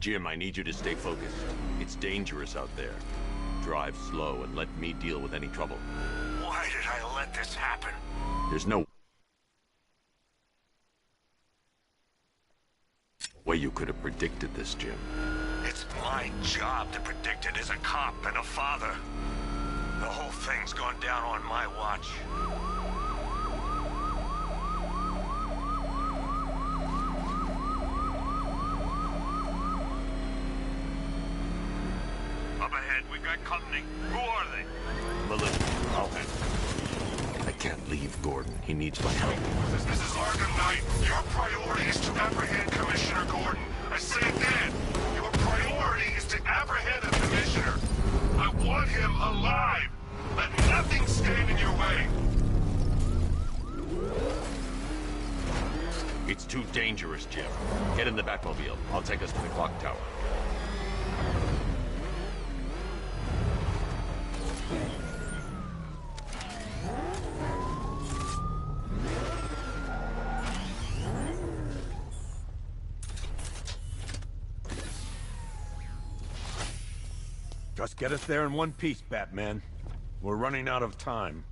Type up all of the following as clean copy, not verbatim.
Jim, I need you to stay focused. It's dangerous out there. Drive slow and let me deal with any trouble. Why did I let this happen? There's no way you could have predicted this, Jim. It's my job to predict it as a cop and a father. The whole thing's gone down on my watch. Up ahead, we've got company. Who are they? Militia, I'll handle it. I can't leave Gordon. He needs my help. This is Arkham Knight. Your priority is to apprehend Commissioner Gordon. I say again, your priority is to apprehend the Commissioner. I want him alive. Let nothing stand in your way. It's too dangerous, Jim. Get in the Batmobile. I'll take us to the clock tower. Just get us there in one piece, Batman. We're running out of time.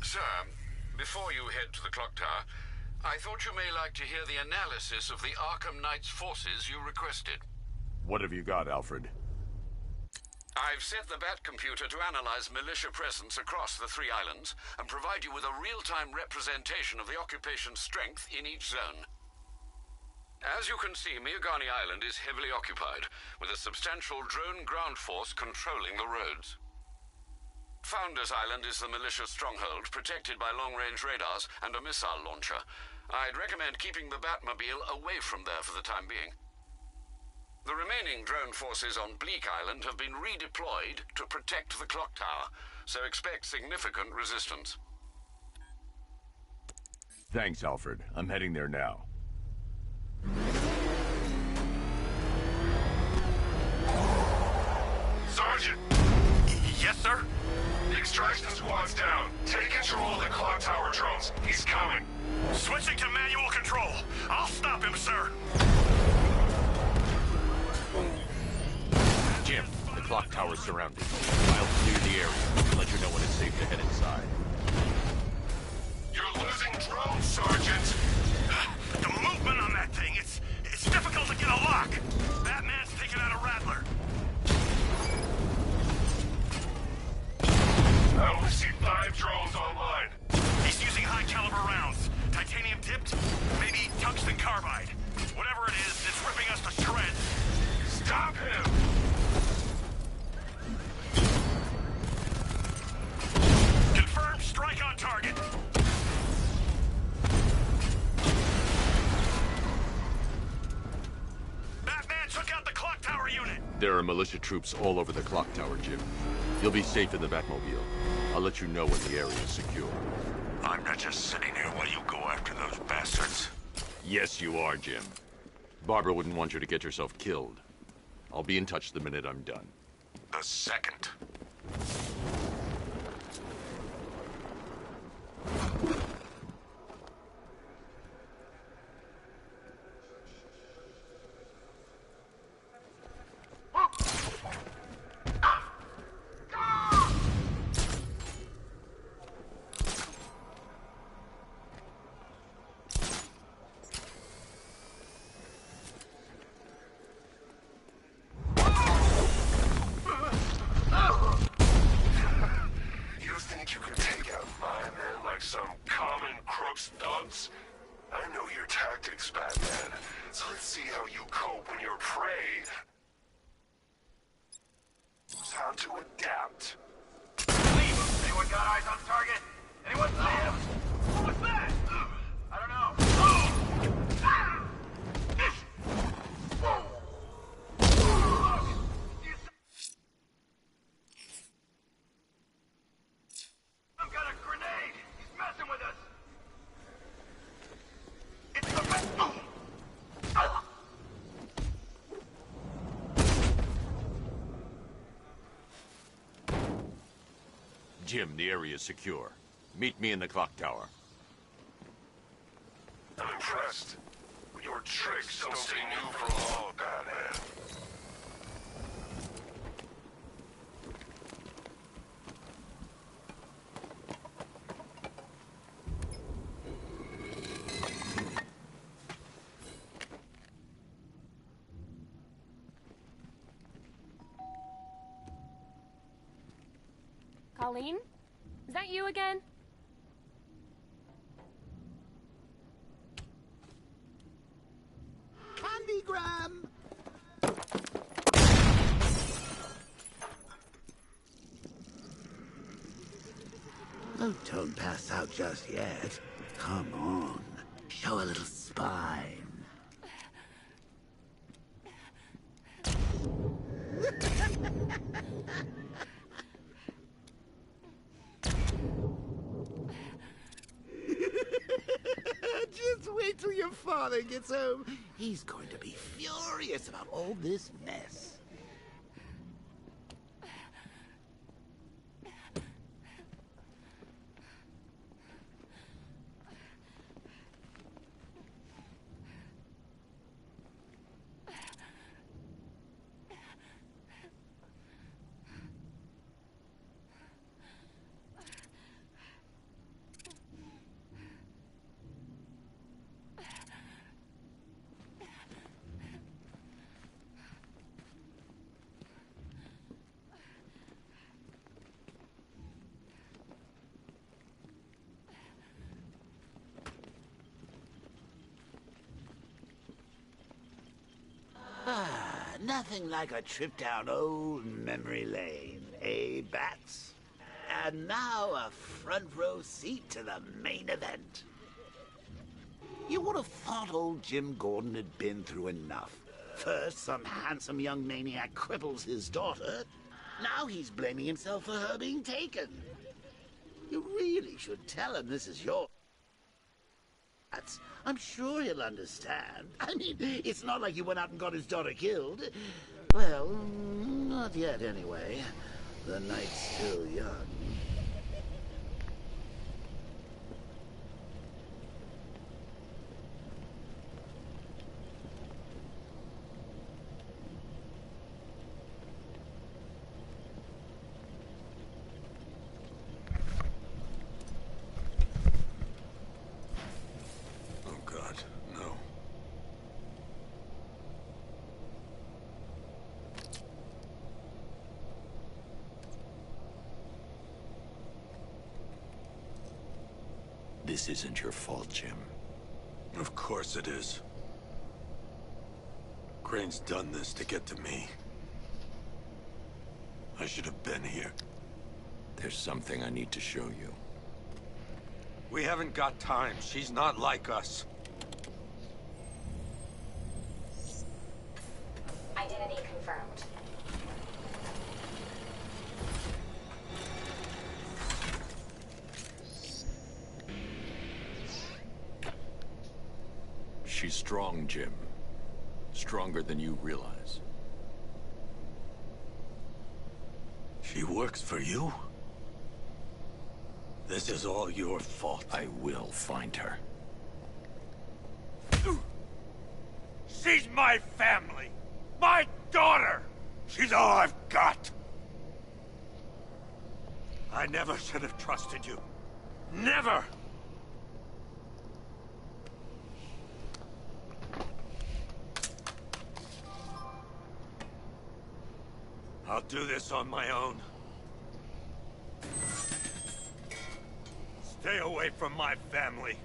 Sir, before you head to the clock tower, I thought you may like to hear the analysis of the Arkham Knight's forces you requested. What have you got, Alfred? I've set the Batcomputer to analyze militia presence across the 3 islands and provide you with a real-time representation of the occupation's strength in each zone. As you can see, Miagani Island is heavily occupied, with a substantial drone ground force controlling the roads. Founders Island is the militia stronghold, protected by long-range radars and a missile launcher. I'd recommend keeping the Batmobile away from there for the time being. The remaining drone forces on Bleak Island have been redeployed to protect the clock tower, so expect significant resistance. Thanks, Alfred. I'm heading there now. Sergeant! Yes, sir? The extraction squad's down. Take control of the clock tower drones. He's coming. Switching to manual control. I'll stop him, sir. Jim, the clock tower's surrounded. I'll clear the area and let you know when it's safe to head inside. You're losing drones, Sergeant! The movement on that thing, it's difficult to get a lock. Batman's taking out a Rattler. I only see 5 drones online. He's using high-caliber rounds. Titanium tipped, maybe tungsten carbide. Whatever it is, it's ripping us to shreds. Stop him! Confirmed strike on target. There are militia troops all over the clock tower, Jim. You'll be safe in the Batmobile. I'll let you know when the area is secure. I'm not just sitting here while you go after those bastards. Yes, you are, Jim. Barbara wouldn't want you to get yourself killed. I'll be in touch the minute I'm done. The second. Jim, the area is secure. Meet me in the clock tower. I'm impressed. But your tricks don't stay new for long, Batman. Colleen? Is that you again? Candygram! Oh, don't pass out just yet. Come on. Show a little spine. Just wait till your father gets home. He's going to be furious about all this mess. Nothing like a trip down old memory lane, eh, Bats? And now a front row seat to the main event. You would have thought old Jim Gordon had been through enough. First, some handsome young maniac cripples his daughter. Now he's blaming himself for her being taken. You really should tell him this is your... I'm sure he'll understand. I mean, it's not like you went out and got his daughter killed. Well, not yet anyway. The night's still young. This isn't your fault, Jim. Of course it is. Crane's done this to get to me. I should have been here. There's something I need to show you. We haven't got time. She's not like us. Identity confirmed. She's strong, Jim. Stronger than you realize. She works for you? This is all your fault. I will find her. She's my family! My daughter! She's all I've got! I never should have trusted you. Never! I'll do this on my own. Stay away from my family.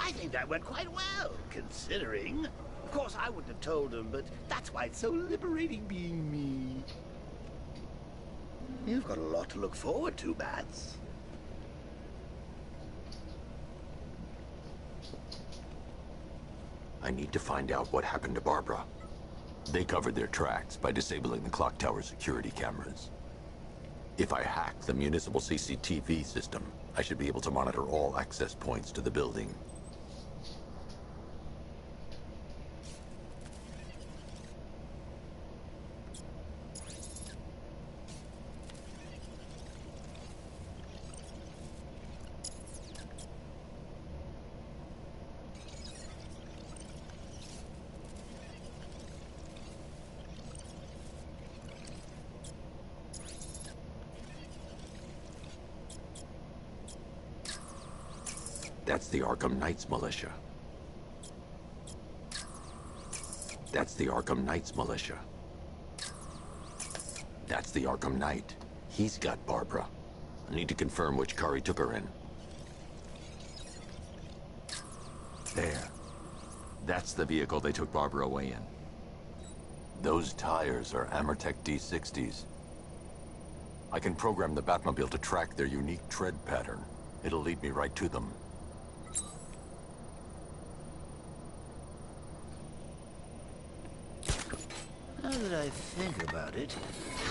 I think that went quite well, considering. Of course, I wouldn't have told him, but that's why it's so liberating being me. You've got a lot to look forward to, Bats. I need to find out what happened to Barbara. They covered their tracks by disabling the clock tower security cameras. If I hack the municipal CCTV system, I should be able to monitor all access points to the building. That's the Arkham Knights militia. That's the Arkham Knights militia. That's the Arkham Knight. He's got Barbara. I need to confirm which car he took her in. There. That's the vehicle they took Barbara away in. Those tires are Amertech D60s. I can program the Batmobile to track their unique tread pattern. It'll lead me right to them. Now that I think about it,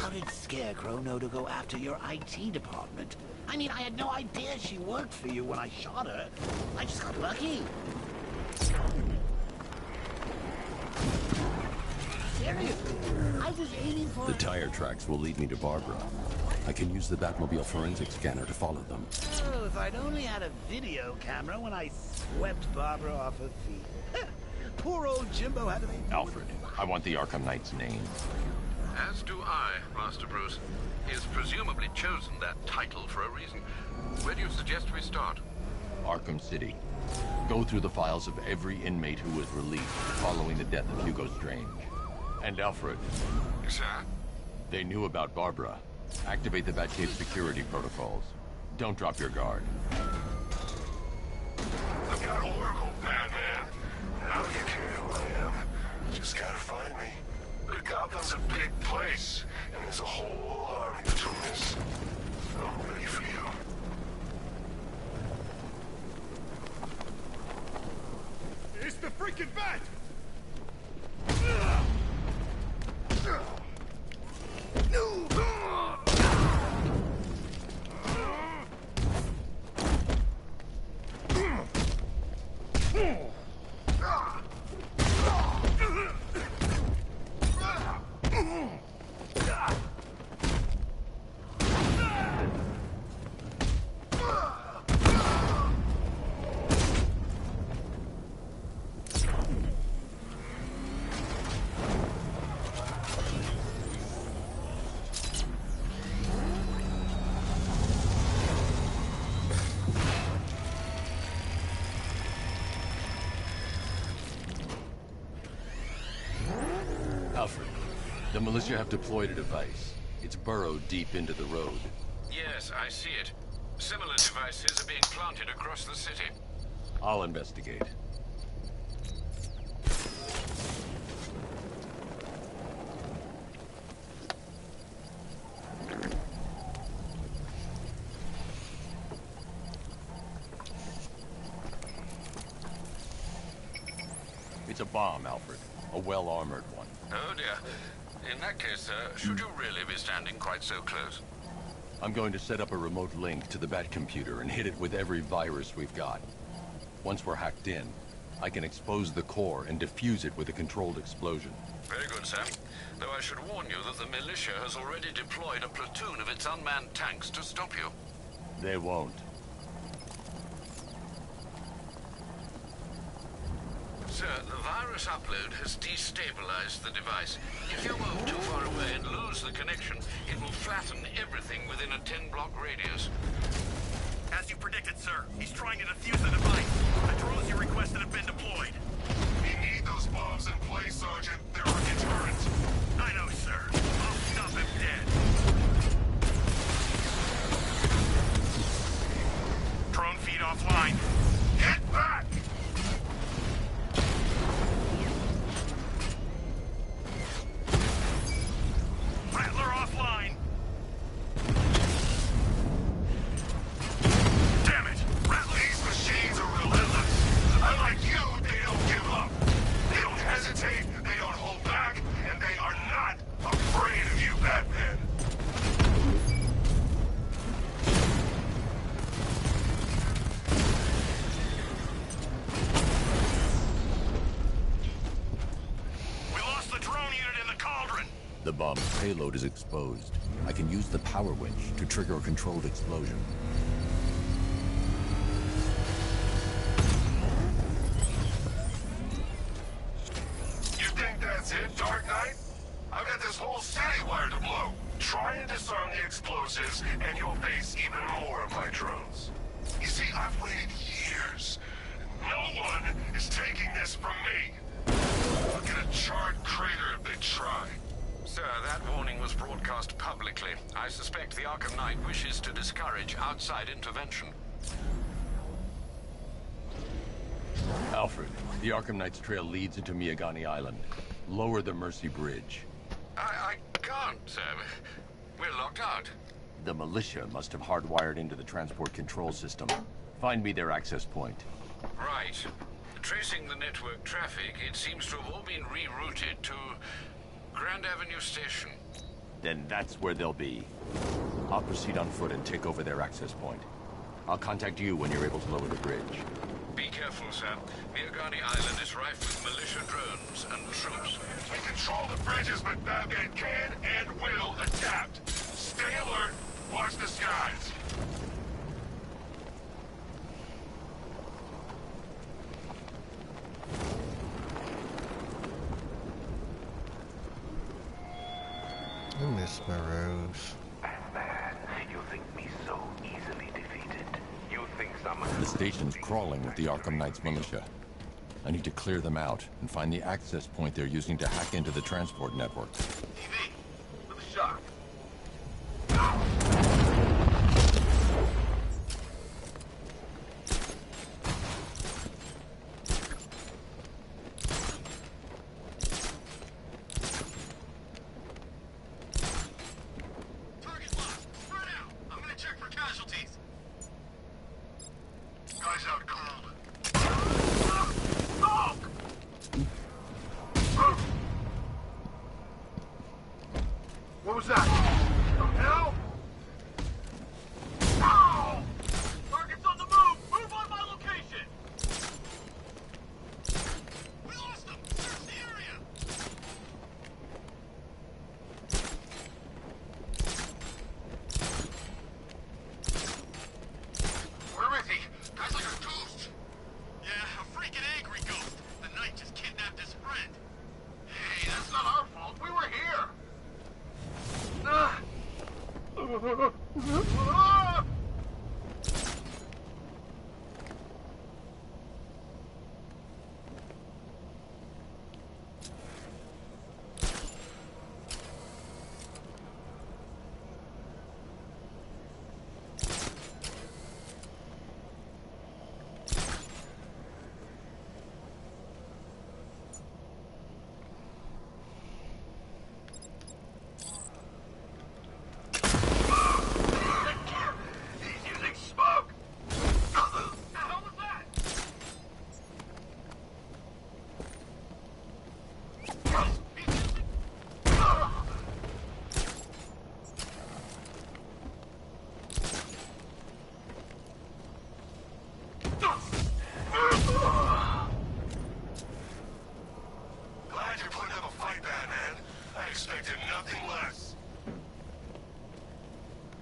how did Scarecrow know to go after your IT department? I mean, I had no idea she worked for you when I shot her. I just got lucky. Seriously, I was aiming for... The tire tracks will lead me to Barbara. I can use the Batmobile forensic scanner to follow them. Oh, if I'd only had a video camera when I swept Barbara off her feet. Poor old Jimbo had to be... Alfred, I want the Arkham Knight's name. As do I, Master Bruce. He's presumably chosen that title for a reason. Where do you suggest we start? Arkham City. Go through the files of every inmate who was released following the death of Hugo Strange. And Alfred. Sir? They knew about Barbara. Activate the Batcave security protocols. Don't drop your guard. I've got Oracle, Batman. Now you care who I am. Just gotta find me. But Gotham's a big place, and there's a whole army between us. I'm ready for you. It's the freaking bat! Alfred, the militia have deployed a device. It's burrowed deep into the road. Yes, I see it. Similar devices are being planted across the city. I'll investigate. It's a bomb, Alfred. A well-armored one. Oh dear. In that case, sir, should you really be standing quite so close? I'm going to set up a remote link to the Bat computer and hit it with every virus we've got. Once we're hacked in, I can expose the core and defuse it with a controlled explosion. Very good, sir. Though I should warn you that the militia has already deployed a platoon of its unmanned tanks to stop you. They won't. Sir, the virus upload has destabilized the device. If you move too far away and lose the connection, it will flatten everything within a 10-block radius. As you predicted, sir, he's trying to defuse the device. The drones you requested have been deployed. We need those bombs in place, Sergeant. They're our deterrent. I know, sir. I'll stop him dead. Drone feed offline. Get back! Rattler offline. Damn it! Rattler! These machines are relentless. Unlike you, they don't give up. They don't hesitate, they don't hold back, and they are not afraid of you, Batman. We lost the drone unit in the cauldron. The bomb's payload is exposed. I can use the power winch to trigger a controlled explosion. You think that's it, Dark Knight? I've got this whole city wired to blow. Try and disarm the explosives, and you'll face even more of my drones. You see, I've waited years. No one is taking this from me. Look at a charred crater if they try. Sir, that warning was broadcast publicly. I suspect the Arkham Knight wishes to discourage outside intervention. Alfred, the Arkham Knight's trail leads into Miagani Island. Lower the Mercy Bridge. I can't, sir. We're locked out. The militia must have hardwired into the transport control system. Find me their access point. Right. Tracing the network traffic, it seems to have all been rerouted to Grand Avenue Station. Then that's where they'll be. I'll proceed on foot and take over their access point. I'll contact you when you're able to lower the bridge. Be careful, sir. Miagani Island is rife with militia drones and troops. We control the bridges, but Batman can and will adapt. Stay alert. Watch the skies. I miss my rose. Batman, you think me so easily defeated? You think some... The station's crawling with the Arkham Knight's militia. I need to clear them out and find the access point they're using to hack into the transport network. TV, with a shock. Target locked. Spread out. I'm gonna check for casualties. Guys out cold. What was that? From hell? Ow! Target's on the move. Move on my location. We lost them. Search the area. Where is he? Guy's like a ghost. Yeah, a freaking angry ghost. The Knight just kidnapped his friend. Hey, that's not our fault. We were here.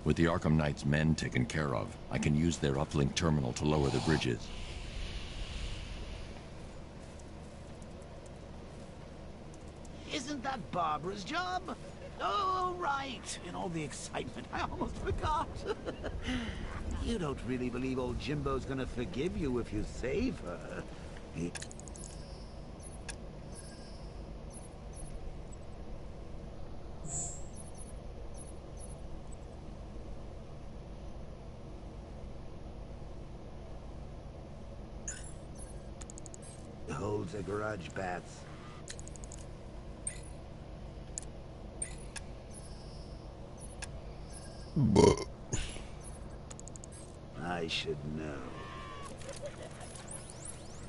With the Arkham Knight's men taken care of, I can use their uplink terminal to lower the bridges. Isn't that Barbara's job? Oh, right. In all the excitement, I almost forgot. You don't really believe old Jimbo's gonna forgive you if you save her. Holds a garage bats. I should know.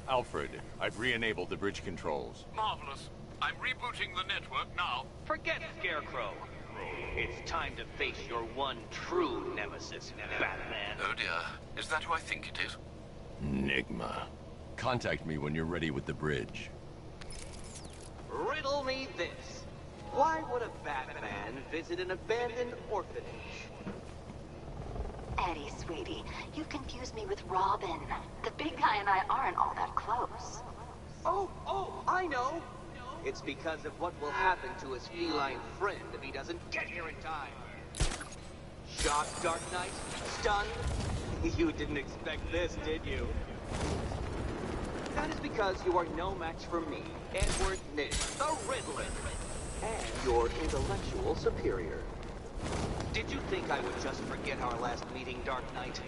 Alfred, I've re-enabled the bridge controls. Marvelous. I'm rebooting the network now. Forget Scarecrow. It's time to face your one true nemesis, Batman. Oh dear. Is that who I think it is? Enigma. Contact me when you're ready with the bridge. Riddle me this. Why would a Batman visit an abandoned orphanage? Eddie, sweetie, you confused me with Robin. The big guy and I aren't all that close. Oh, I know. It's because of what will happen to his feline friend if he doesn't get here in time. Shocked, Dark Knight? Stunned? You didn't expect this, did you? That is because you are no match for me, Edward Nitz, the Riddler, and your intellectual superior. Did you think I would just forget our last meeting, Dark Knight?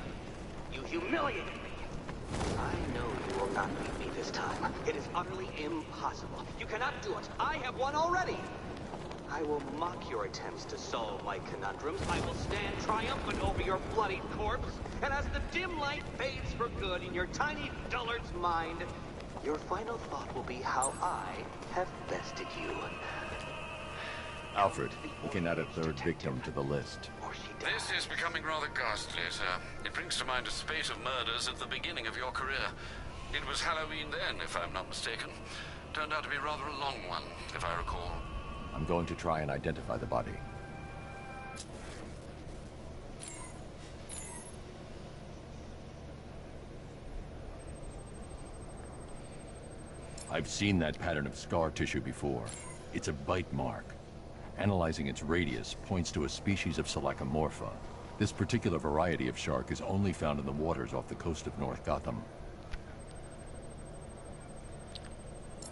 You humiliated me. I know you will not beat me this time. It is utterly impossible. You cannot do it. I have won already. I will mock your attempts to solve my conundrums. I will stand triumphant over your bloodied corpse. And as the dim light fades for good in your tiny dullard's mind, your final thought will be how I have bested you. Alfred, we can add a third victim to the list. This is becoming rather ghastly, sir. It brings to mind a spate of murders at the beginning of your career. It was Halloween then, if I'm not mistaken. Turned out to be rather a long one, if I recall. I'm going to try and identify the body. I've seen that pattern of scar tissue before. It's a bite mark. Analyzing its radius points to a species of Selachomorpha. This particular variety of shark is only found in the waters off the coast of North Gotham.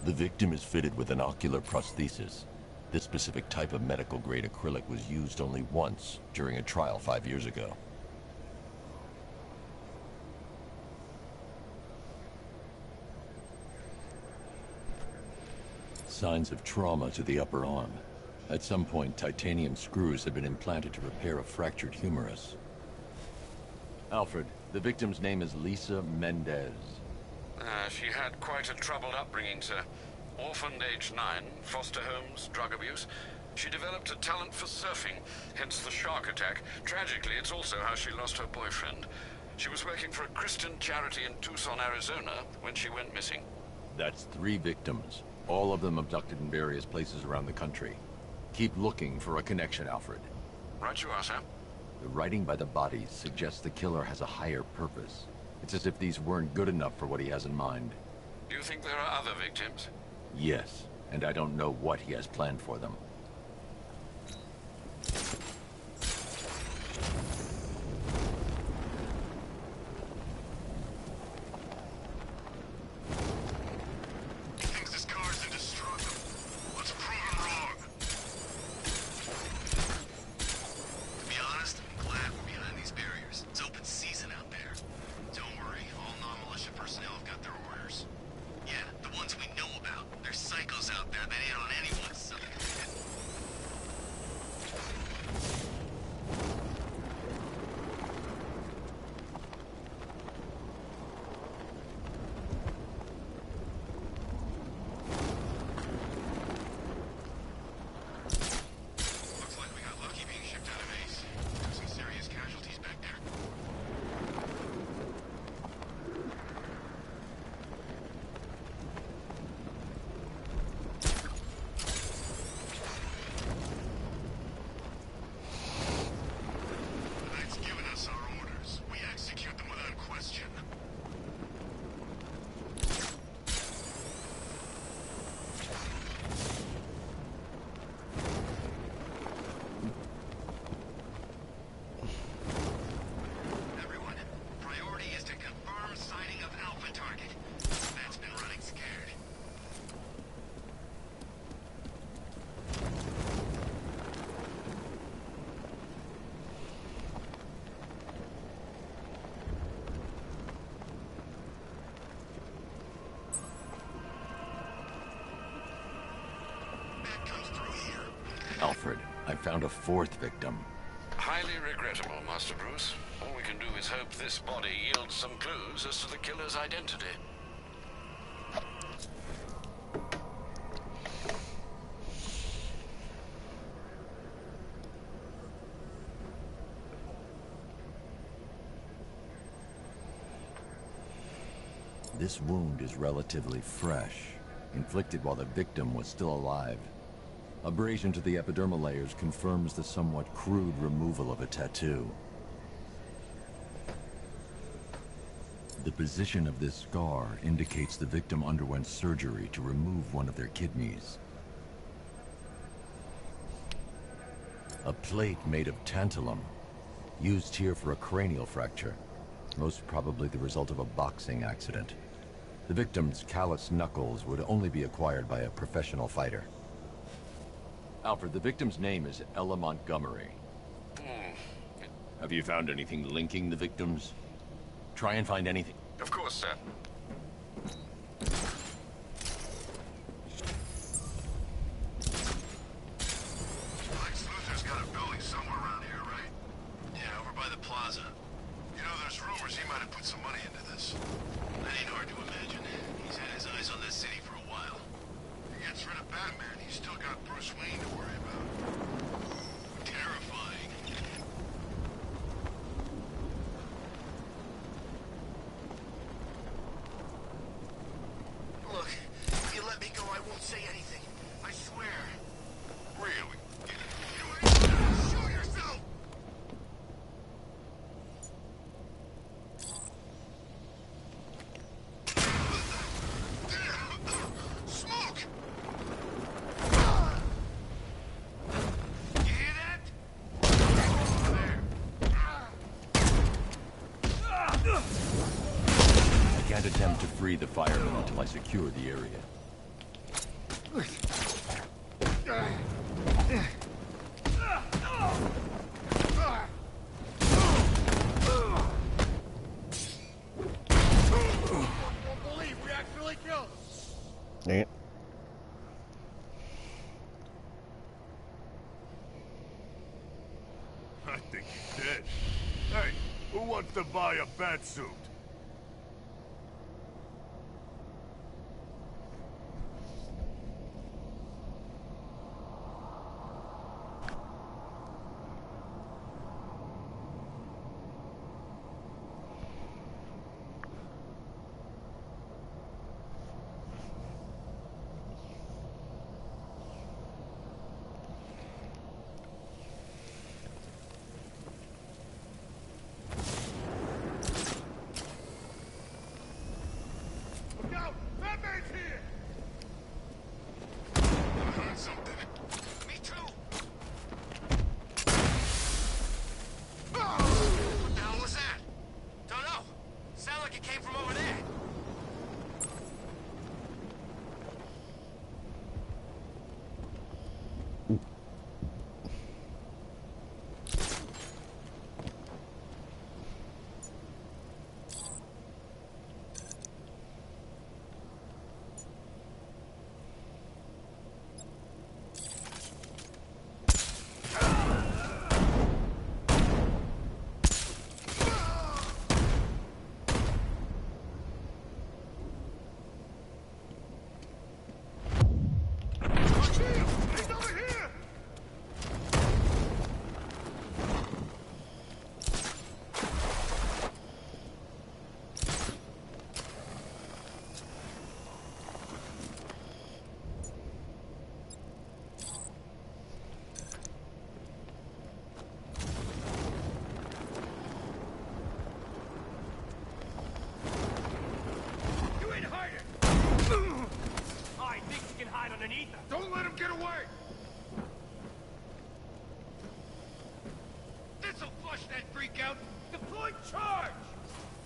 The victim is fitted with an ocular prosthesis. This specific type of medical-grade acrylic was used only once during a trial 5 years ago. Signs of trauma to the upper arm. At some point, titanium screws had been implanted to repair a fractured humerus. Alfred, the victim's name is Lisa Mendez. She had quite a troubled upbringing, sir. Orphaned age 9, foster homes, drug abuse. She developed a talent for surfing, hence the shark attack. Tragically, it's also how she lost her boyfriend. She was working for a Christian charity in Tucson, Arizona, when she went missing. That's 3 victims, all of them abducted in various places around the country. Keep looking for a connection, Alfred. Right you are, sir. The writing by the bodies suggests the killer has a higher purpose. It's as if these weren't good enough for what he has in mind. Do you think there are other victims? Yes, and I don't know what he has planned for them. Thinks this car's indestructible. Let's prove him wrong. To be honest, I'm glad we're behind these barriers. It's open season out there. Don't worry, all non-militia personnel have got their orders. Yeah, the ones we know about. There's psychos out there that ain't on anyone's side. found a fourth victim. Highly regrettable, Master Bruce. All we can do is hope this body yields some clues as to the killer's identity. This wound is relatively fresh, inflicted while the victim was still alive. Abrasion to the epidermal layers confirms the somewhat crude removal of a tattoo. The position of this scar indicates the victim underwent surgery to remove one of their kidneys. A plate made of tantalum, used here for a cranial fracture, most probably the result of a boxing accident. The victim's calloused knuckles would only be acquired by a professional fighter. Alfred, the victim's name is Ella Montgomery. Have you found anything linking the victims? Try and find anything. Of course, sir. Lex Luthor's got a building somewhere around here, right? Yeah, over by the plaza. You know, there's rumors he might have put some money into this. That ain't hard to imagine. He's had his eyes on this city for a while. If he gets rid of Batman, he's still got Bruce Wayne to worry about. Terrifying. Look, if you let me go, I won't say anything. I swear. Really? Shoot yourself! Smoke! You hear that? I can't attempt to free the fireman until I secure the area. Yeah. I think he's dead. Hey, who wants to buy a bat suit? Look out! Batman's here! I heard something. Me too. What the hell was that? Don't know. Sounded like it came from over there. He's over here! You ain't hiding! I think you can hide underneath them. Don't let him get away! This'll flush that freak out! Deploy charge!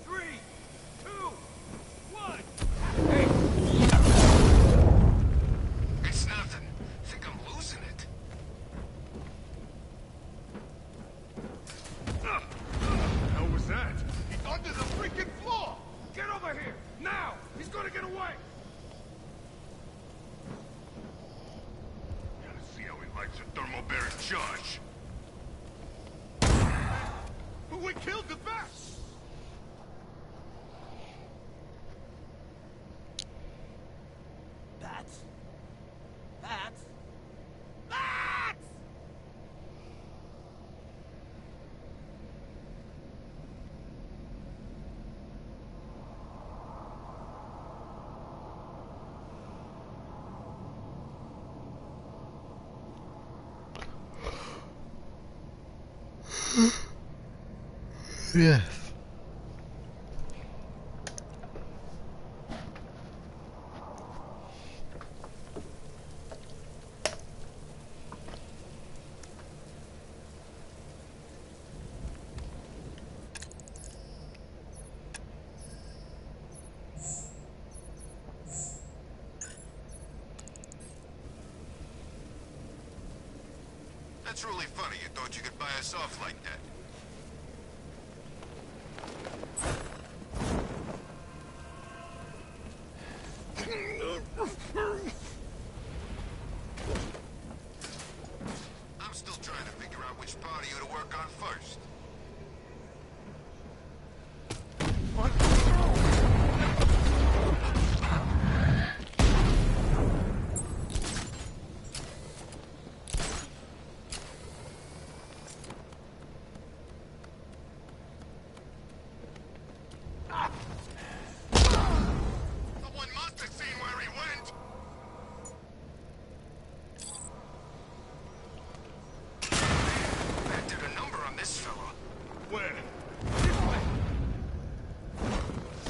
3, 2, 1! It's nothing. Think I'm losing it. What the hell was that? He's under the freaking floor! Get over here! Now! He's gonna get away! Gotta see how he likes a thermal bearing charge. We killed the bat! Bats? Bats? Bats! Yes. That's really funny. You thought you could buy us off like that. I'm still trying to figure out which part of you to work on first. Someone must have seen where he went. That did a number on this fella. Where? This way!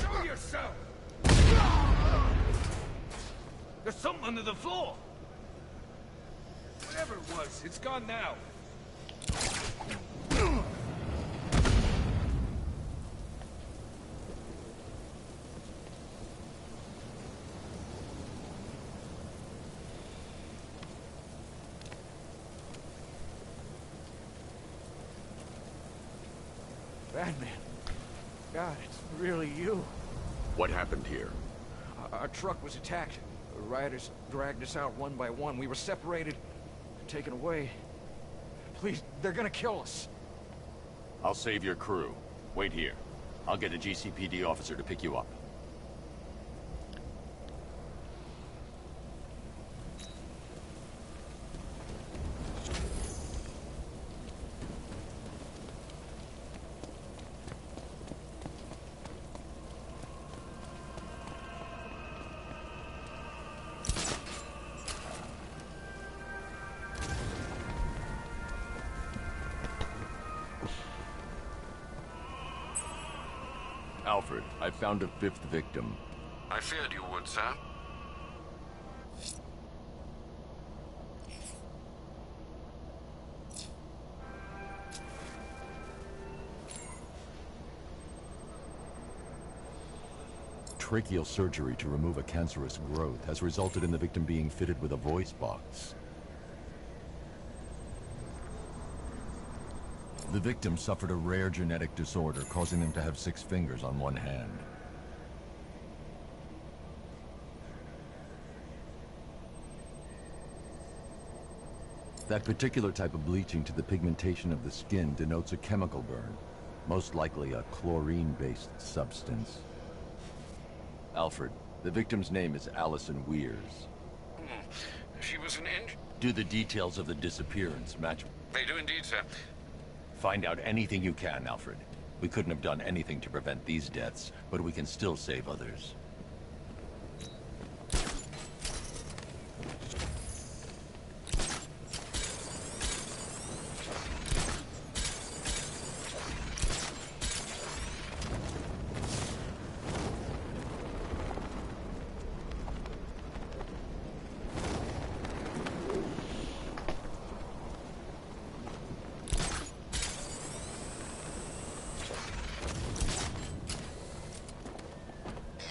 Show yourself! There's something under the floor! Whatever it was, it's gone now. Batman. God, it's really you. What happened here? Our truck was attacked. The rioters dragged us out one by one. We were separated, taken away. Please, they're gonna kill us. I'll save your crew. Wait here. I'll get a GCPD officer to pick you up. Alfred, I found a fifth victim. I feared you would, sir. Tracheal surgery to remove a cancerous growth has resulted in the victim being fitted with a voice box. The victim suffered a rare genetic disorder, causing them to have 6 fingers on one hand. That particular type of bleaching to the pigmentation of the skin denotes a chemical burn, most likely a chlorine-based substance. Alfred, the victim's name is Allison Weers. She was an Do the details of the disappearance match? They do indeed, sir. Find out anything you can, Alfred. We couldn't have done anything to prevent these deaths, but we can still save others.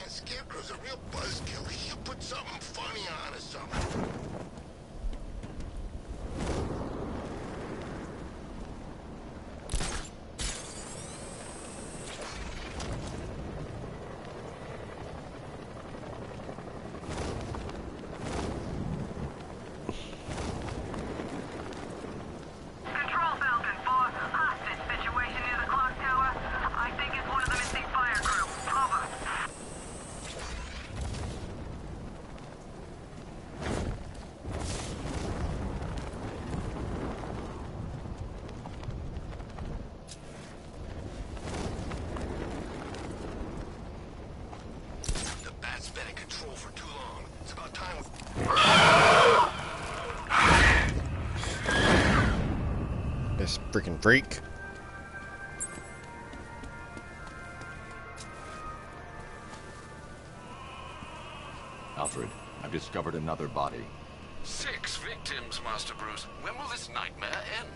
Escape! freaking freak. Alfred, I've discovered another body. 6 victims, Master Bruce. When will this nightmare end?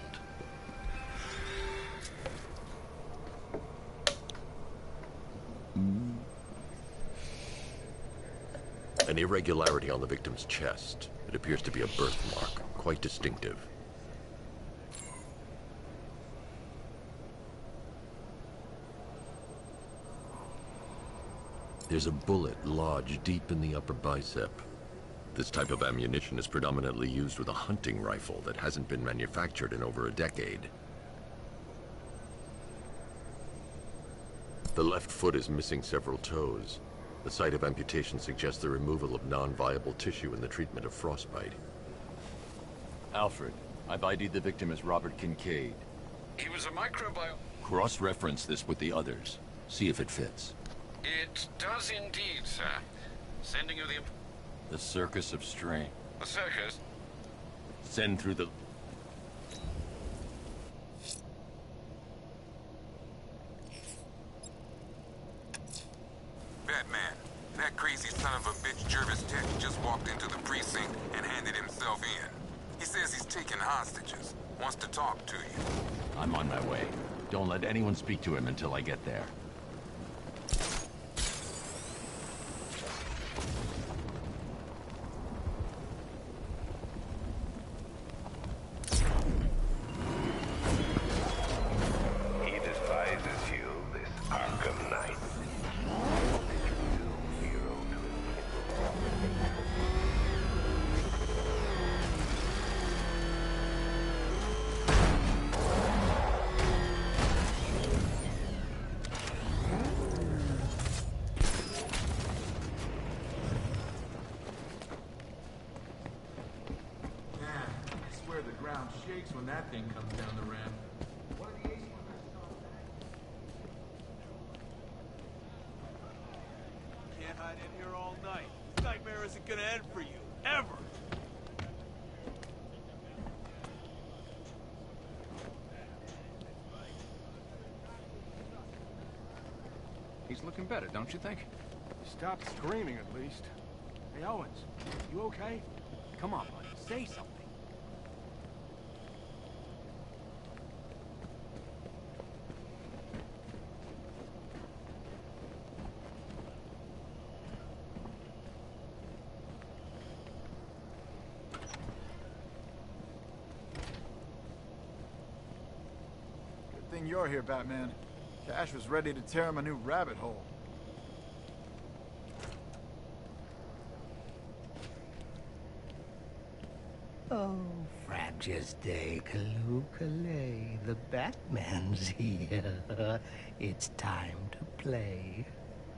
An irregularity on the victim's chest. It appears to be a birthmark, quite distinctive. There's a bullet lodged deep in the upper bicep. This type of ammunition is predominantly used with a hunting rifle that hasn't been manufactured in over a decade. The left foot is missing several toes. The site of amputation suggests the removal of non-viable tissue in the treatment of frostbite. Alfred, I've ID'd the victim as Robert Kincaid. He was a microbiome. Cross-reference this with the others. See if it fits. It does indeed, sir. Sending you The circus of strain. the circus. Send through the... Batman, that crazy son of a bitch Jervis Tech just walked into the precinct and handed himself in. He says he's taking hostages. Wants to talk to you. I'm on my way. Don't let anyone speak to him until I get there. He despises you, this Arkham Knight. Shakes when that thing comes down the ramp. Can't hide in here all night. This nightmare isn't gonna end for you, ever. He's looking better, don't you think? Stop screaming, at least. Hey, Owens, you okay? Come on, buddy, say something. Good thing you're here, Batman. Cash was ready to tear him a new rabbit hole. Oh, Francis de Calais, the Batman's here. It's time to play.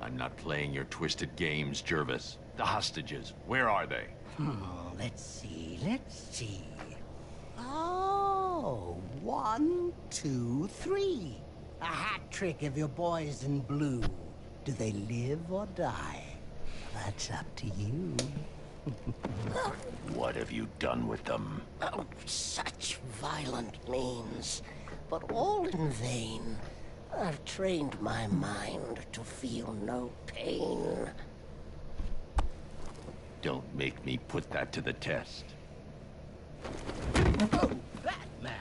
I'm not playing your twisted games, Jervis. The hostages, where are they? Let's see. Oh, 1, 2, 3. A hat trick of your boys in blue. Do they live or die? That's up to you. What have you done with them? Oh, such violent means, but all in vain. I've trained my mind to feel no pain. Don't make me put that to the test. Oh, Batman,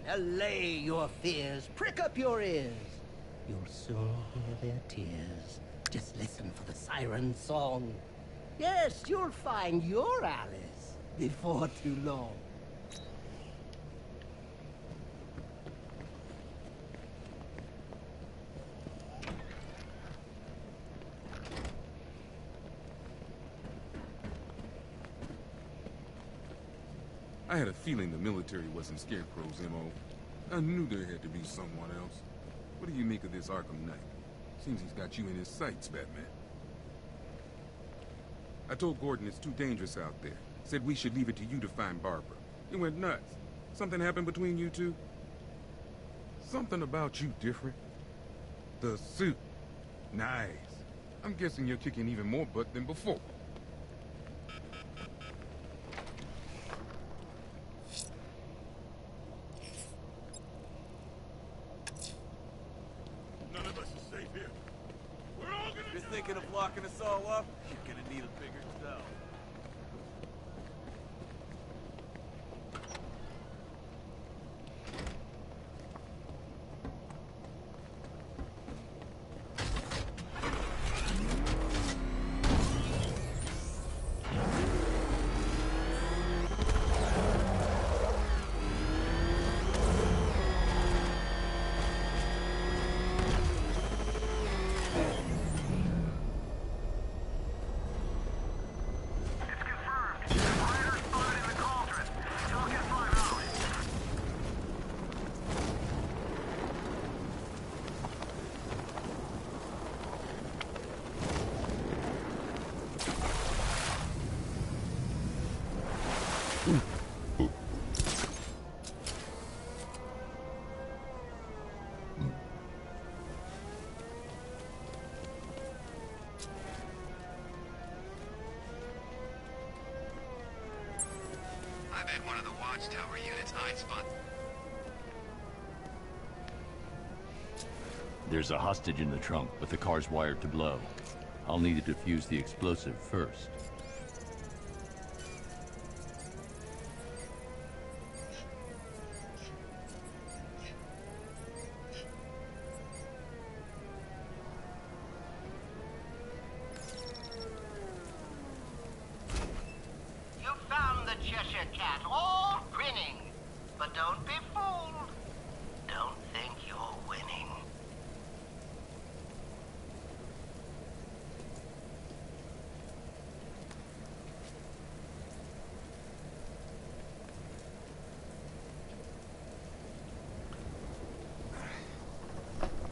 allay your fears, prick up your ears. You'll soon hear their tears. Just listen for the siren song. Yes, you'll find your Alice before too long. I had a feeling the military wasn't Scarecrow's M.O. I knew there had to be someone else. What do you make of this Arkham Knight? Seems he's got you in his sights, Batman. I told Gordon it's too dangerous out there. Said we should leave it to you to find Barbara. He went nuts. Something happened between you two? Something about you different. The suit. Nice. I'm guessing you're kicking even more butt than before. thinking of locking us all up? You're gonna need a bigger cell. I bet one of the watchtower units eyes spot. There's a hostage in the trunk, but the car's wired to blow. I'll need to defuse the explosive first. You found the Cheshire Cat, all grinning. But don't be fooled. Don't think you're winning.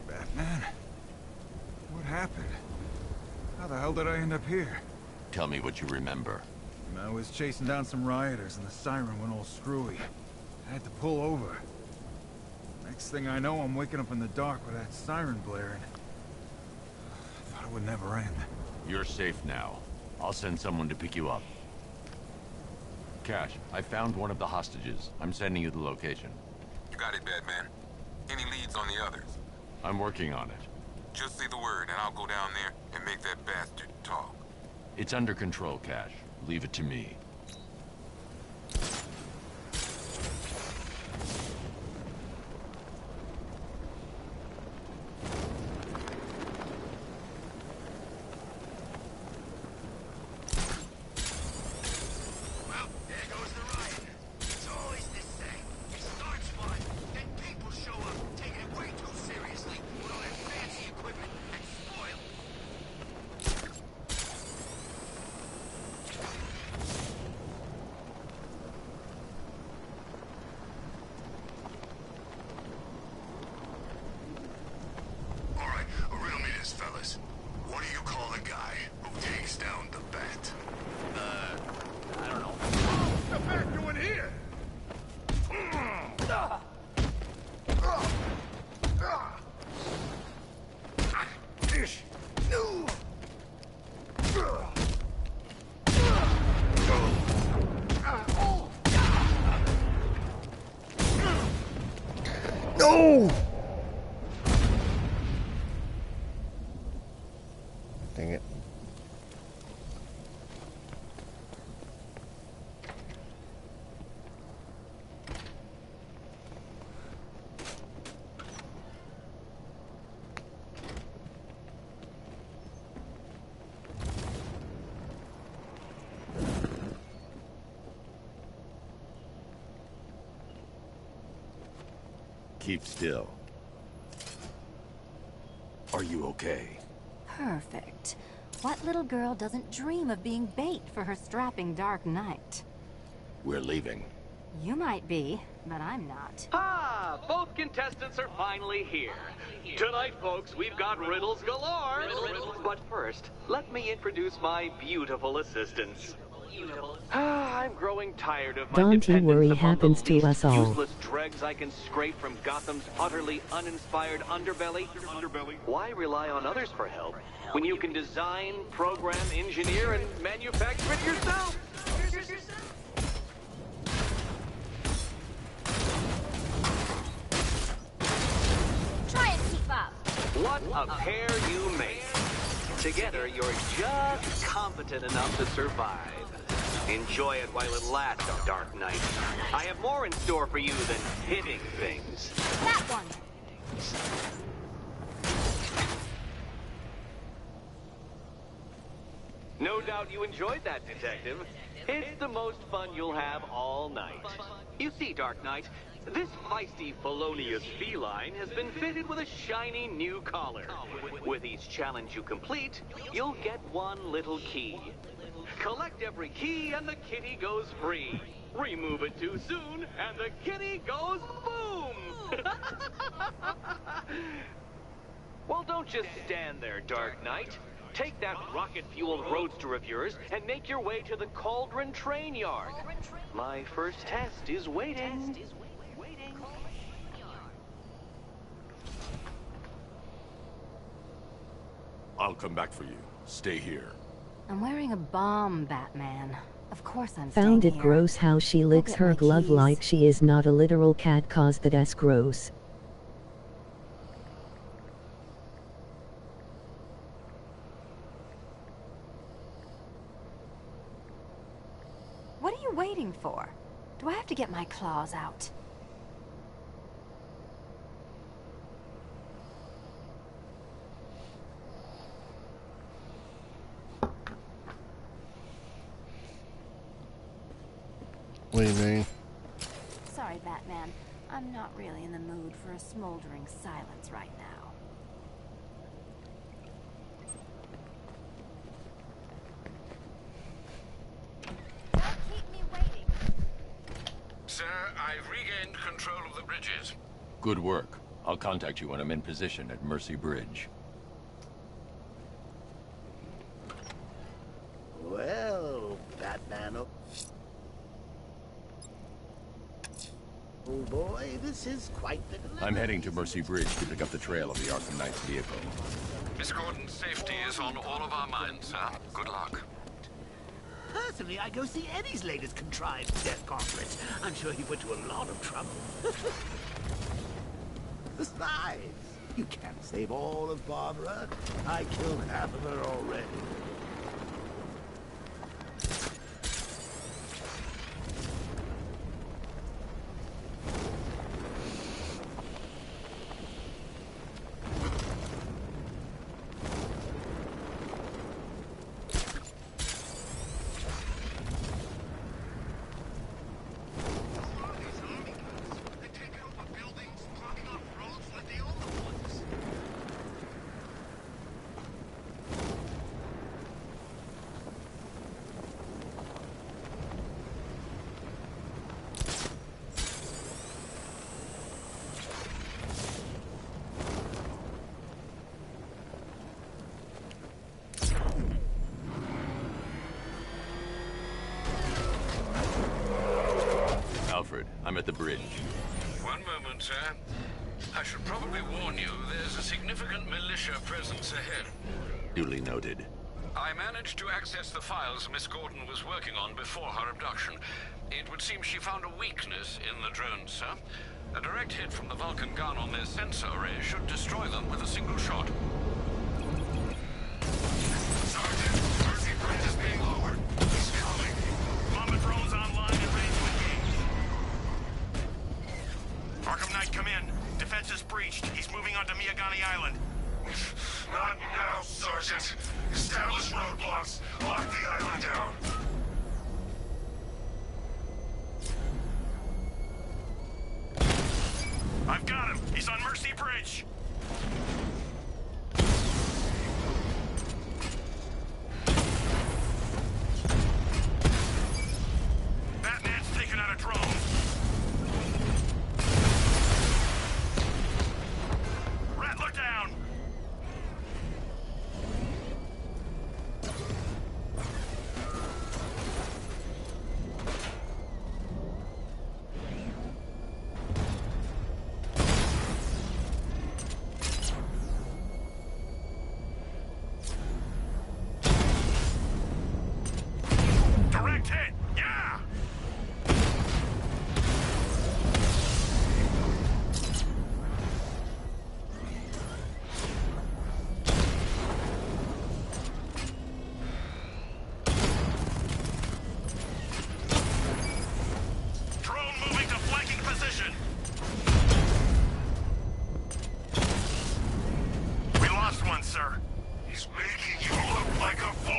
Batman? What happened? How the hell did I end up here? Tell me what you remember. I was chasing down some rioters and the siren went all screwy. I had to pull over. Next thing I know, I'm waking up in the dark with that siren blaring. I thought it would never end. You're safe now. I'll send someone to pick you up. Cash, I found one of the hostages. I'm sending you the location. You got it, Batman. Any leads on the others? I'm working on it. Just say the word and I'll go down there and make that bastard talk. It's under control, Cash. Leave it to me. Well, there goes the riot. It's always this thing. It starts fun, then people show up, taking it way too seriously with all that fancy equipment and spoil. All right, riddle me this, fellas. What do you call the guy who takes down the bat? I don't know. What's the bat doing here? No! Dang it. Keep still. Are you okay? Perfect. What little girl doesn't dream of being bait for her strapping Dark Knight? We're leaving. You might be, but I'm not. Ah, both contestants are finally here. Tonight, folks, we've got riddles galore. But first, let me introduce my beautiful assistants. I'm growing tired of my Don't you dependence worry, upon happens the to us all. useless dregs I can scrape from Gotham's utterly uninspired underbelly. Why rely on others for help when you can design, program, engineer, and manufacture it yourself? Try and keep up. What a pair you make. Together, you're just competent enough to survive. Enjoy it while it lasts, Dark Knight. I have more in store for you than hitting things. That one. No doubt you enjoyed that, Detective. It's the most fun you'll have all night. You see, Dark Knight, this feisty, felonious feline has been fitted with a shiny new collar. With each challenge you complete, you'll get one little key. Collect every key and the kitty goes free. Remove it too soon and the kitty goes boom! Well, don't just stand there, Dark Knight. Take that rocket-fueled roadster of yours and make your way to the Cauldron Train Yard. My first test is waiting. I'll come back for you. Stay here. I'm wearing a bomb, Batman. Of course I'm Found staying it here. gross how she licks get her my glove keys. like she is not a literal cat, cause that's gross. What are you waiting for? Do I have to get my claws out? What do you mean? Sorry, Batman. I'm not really in the mood for a smoldering silence right now. Don't keep me waiting. Sir, I've regained control of the bridges. Good work. I'll contact you when I'm in position at Mercy Bridge. Well, Batman... Oh boy, this is quite the dilemma. I'm heading to Mercy Bridge to pick up the trail of the Arkham Knight's vehicle. Miss Gordon's safety is on all of our minds, sir. Good luck. Personally, I'd go see Eddie's latest contrived death gauntlet. I'm sure he went to a lot of trouble. Besides, you can't save all of Barbara. I killed half of her already. Alfred, I'm at the bridge. One moment, sir. I should probably warn you, there's a significant militia presence ahead. Duly noted. I managed to access the files Miss Gordon was working on before her abduction. It would seem she found a weakness in the drones, sir. A direct hit from the Vulcan gun on their sensor array should destroy them with a single shot. Sergeant, Mercy Bridge is being lowered. He's coming. Mama drones online and ready to engage. Arkham Knight, come in. Defense is breached. He's moving onto Miyagani Island. Not now, Sergeant. Establish roadblocks. Lock the island down. I've got him. He's on Mercy Bridge. Batman's taking out a drone. Rattler down. sir. He's making you look like a fool!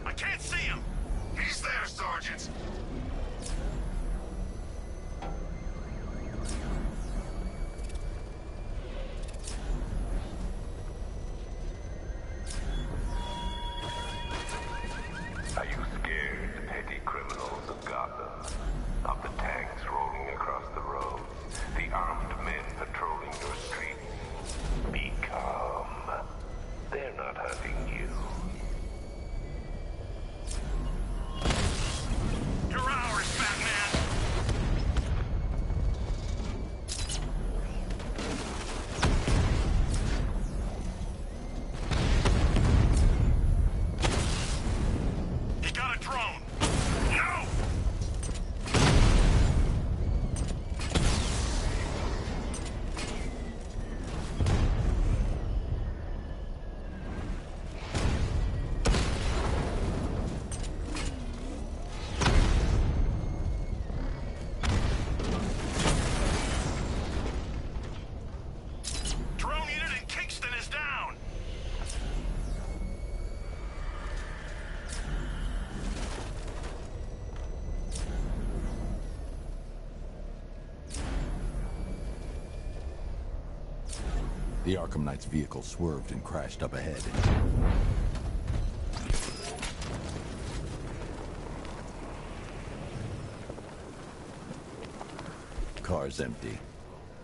I can't see him! He's there, Sergeant! Are you scared, petty criminals of Gotham? Of the tanks rolling across the roads, the armed men patrolling your streets? Be calm. They're not hunting you. You're ours, Batman! He got a drone! No! Drone unit in Kingston is down! The Arkham Knight's vehicle swerved and crashed up ahead. Car's empty.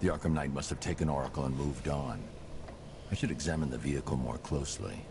The Arkham Knight must have taken Oracle and moved on. I should examine the vehicle more closely.